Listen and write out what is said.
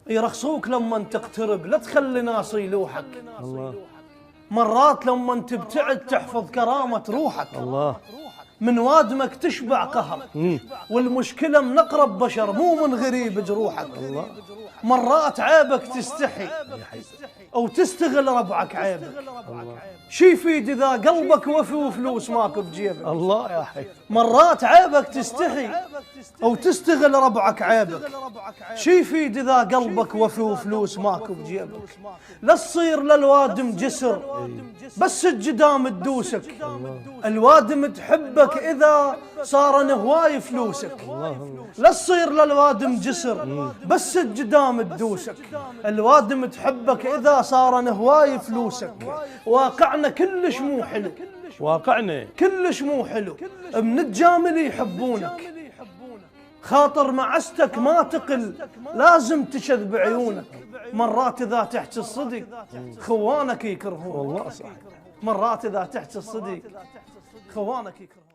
يرخصوك لما تقترب، لا تخلي ناس يلوحك. الله. مرات لما تبتعد تحفظ كرامة روحك. الله. من وادمك تشبع قهر، والمشكلة من أقرب بشر مو من غريب جروحك. الله. مرات عيبك تستحي أو تستغل ربعك عيبك. شي يفيد إذا قلبك وفي وفلوس ماكو بجيبك. الله يا حي. مرات عيبك تستحي أو تستغل ربعك عيبك. شي يفيد إذا قلبك وفي وفلوس ماكو بجيبك. لا تصير للوادم جسر بس الجدام تدوسك. الوادم تحبك إذا صار هواي فلوسك. لا تصير للوادم جسر بس الجدام تدوسك. الوادم تحبك إذا صار هواي فلوسك. واقعنا كلش مو حلو، واقعنا كلش مو حلو. من الجامل يحبونك، خاطر معستك ما تقل لازم تشذ بعيونك. مرات إذا تحكي الصدق خوانك يكرهون. والله صح. مرات إذا تحكي الصدق خوانك يكرهون.